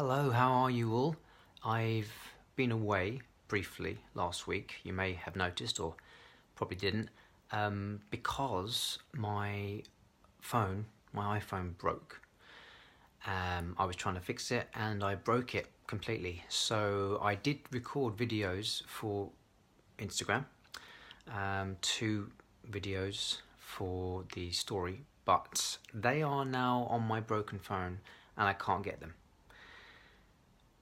Hello, how are you all? I've been away briefly last week, you may have noticed or probably didn't, because my iPhone broke. I was trying to fix it and I broke it completely. So I did record videos for Instagram, 2 videos for the story, but they are now on my broken phone and I can't get them.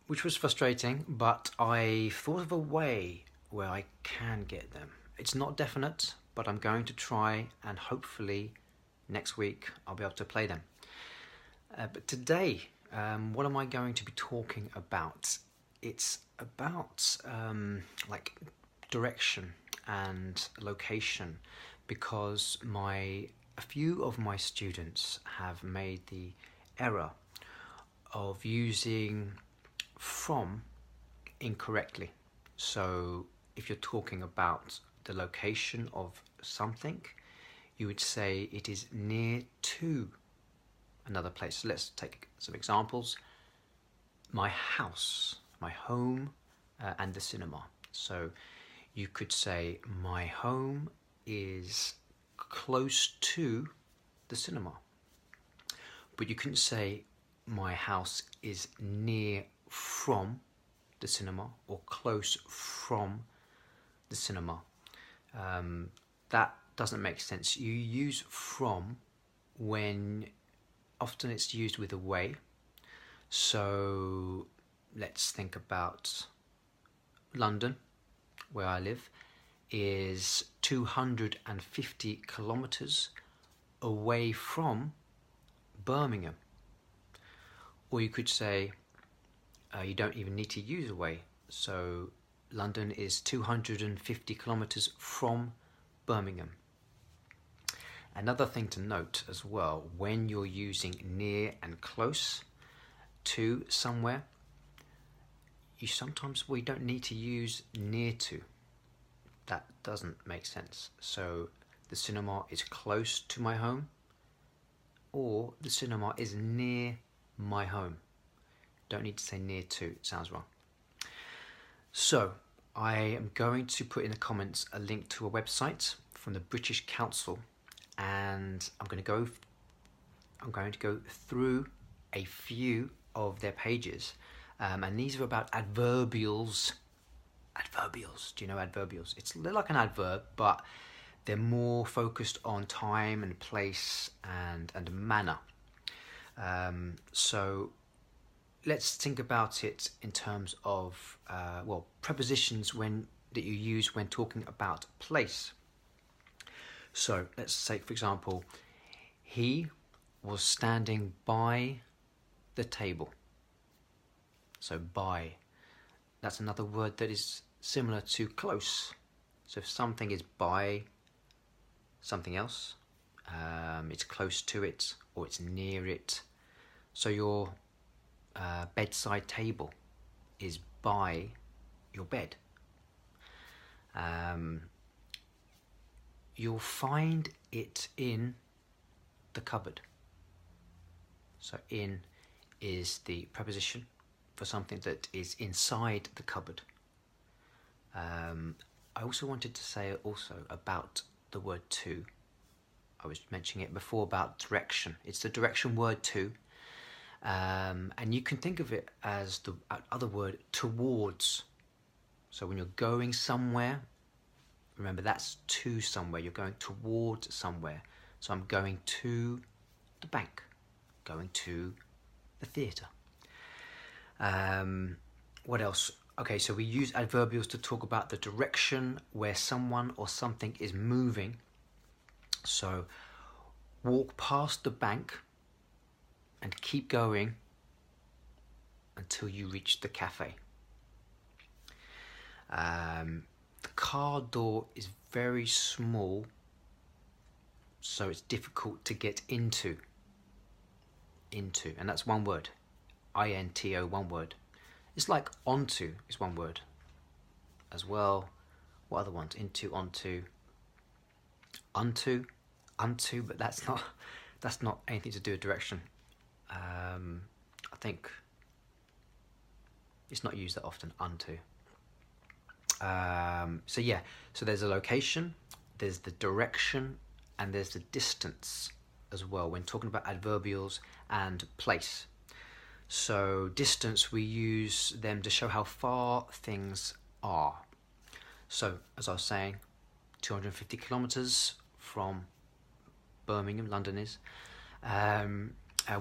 Which was frustrating, but I thought of a way where I can get them. It's not definite, but I'm going to try, and hopefully next week I'll be able to play them. But today, what am I going to be talking about? It's about like direction and location, because a few of my students have made the error of using from incorrectly. So if you're talking about the location of something, you would say it is near to another place. So let's take some examples. My house, my home, and the cinema. So you could say my home is close to the cinema, but you couldn't say my house is near from the cinema or close from the cinema. That doesn't make sense. You use from when often it's used with away. So let's think about London, where I live, is 250 kilometers away from Birmingham. Or you could say you don't even need to use away. So London is 250 kilometers from Birmingham. Another thing to note as well, when you're using near and close to somewhere, we don't need to use near to. That doesn't make sense. So the cinema is close to my home, or the cinema is near my home. Don't need to say near to, it sounds wrong. So I am going to put in the comments a link to a website from the British Council, and I'm going to go through a few of their pages, and these are about adverbials. Adverbials, do you know adverbials? They're like an adverb, but they're more focused on time and place and manner. So let's think about it in terms of prepositions that you use when talking about place. So let's take, for example, he was standing by the table. So by, that's another word that is similar to close. So if something is by something else, it's close to it or it's near it. So your bedside table is by your bed. You'll find it in the cupboard. So in is the preposition for something that is inside the cupboard. I also wanted to say about the word to. I was mentioning it before about direction. It's the direction word to. And you can think of it as the other word, towards. So when you're going somewhere, remember that's to somewhere. You're going towards somewhere. So I'm going to the bank, going to the theatre. What else? Okay, so we use adverbials to talk about the direction where someone or something is moving. So walk past the bank and keep going until you reach the cafe. The car door is very small, so it's difficult to get into, and that's one word, I-N-T-O, one word. It's like onto is one word as well. What other ones? Into, onto, unto, but that's not anything to do with direction. I think It's not used that often, unto. So yeah, so there's a location, there's the direction, and there's the distance as well when talking about adverbials and place. So distance, we use them to show how far things are. So as I was saying, 250 kilometers from Birmingham, London is.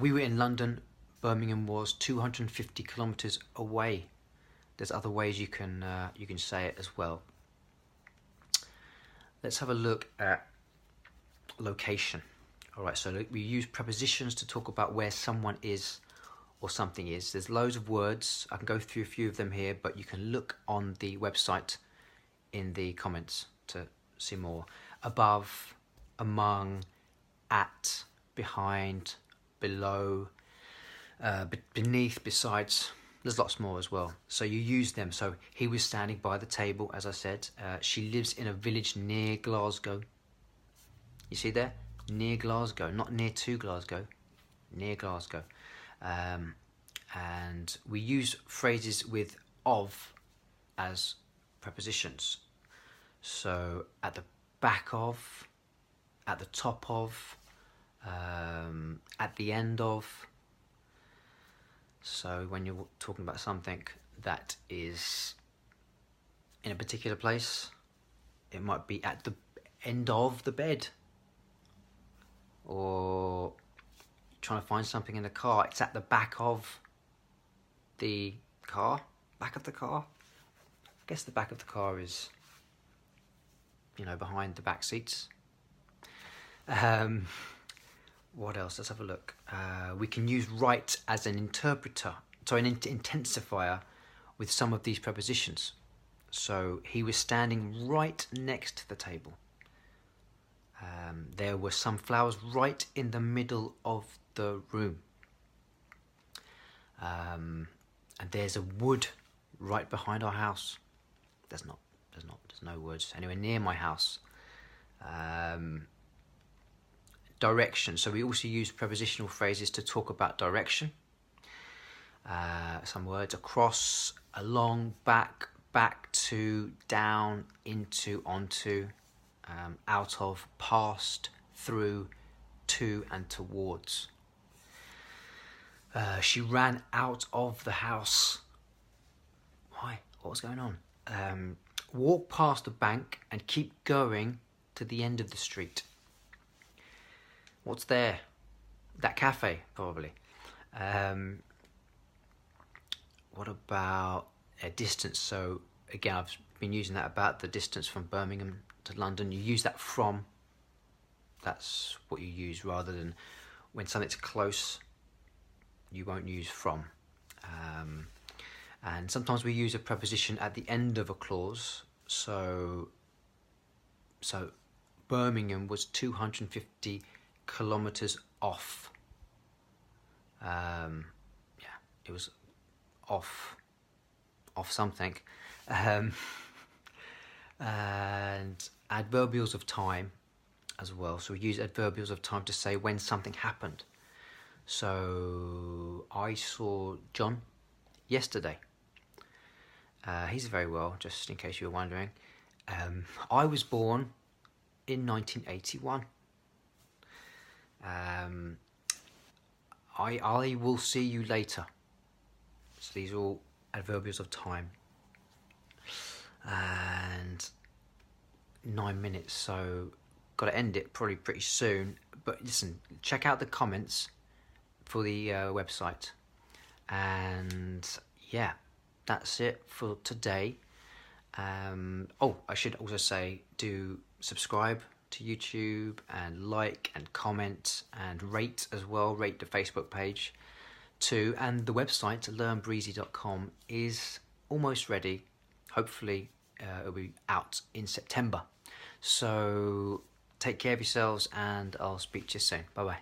We were in London. Birmingham was 250 kilometers away. There's other ways you can say it as well. Let's have a look at location. All right, so we use prepositions to talk about where someone is or something is. There's loads of words. I can go through a few of them here, but you can look on the website in the comments to see more. Above, among, at, behind, below, beneath, besides. There's lots more as well. So you use them. So he was standing by the table, as I said. She lives in a village near Glasgow. You see there? Near Glasgow, not near to Glasgow. Near Glasgow. And we use phrases with of as prepositions. So at the back of, at the top of, at the end of. So when you're talking about something that is in a particular place, it might be at the end of the bed, or trying to find something in the car, it's at the back of the car. Back of the car? I guess the back of the car is, behind the back seats. What else? Let's have a look. We can use right as an interpreter, so an intensifier with some of these prepositions. So he was standing right next to the table. There were some flowers right in the middle of the room. And there's a wood right behind our house. There's no woods anywhere near my house. Direction. So we also use prepositional phrases to talk about direction. Some words: across, along, back, back to, down, into, onto, out of, past, through, to, and towards. She ran out of the house. Why? What was going on? Walk past the bank and keep going to the end of the street. What's there? That cafe, probably. What about a distance? So again, I've been using that about the distance from Birmingham to London. You use that from. That's what you use, rather than when something's close, you won't use from. And sometimes we use a preposition at the end of a clause. So Birmingham was 250 kilometers off. It was off something. And adverbials of time as well. So we use adverbials of time to say when something happened. So I saw John yesterday. He's very well, just in case you were wondering. I was born in 1981. I will see you later. So these are all adverbials of time. And 9 minutes, so got to end it probably pretty soon. But listen, check out the comments for the website. And yeah, that's it for today. I should also say, do subscribe to YouTube and like and comment and rate as well. Rate the Facebook page too. And the website, learnbreezy.com, is almost ready. Hopefully it'll be out in September. So take care of yourselves, and I'll speak to you soon. Bye bye.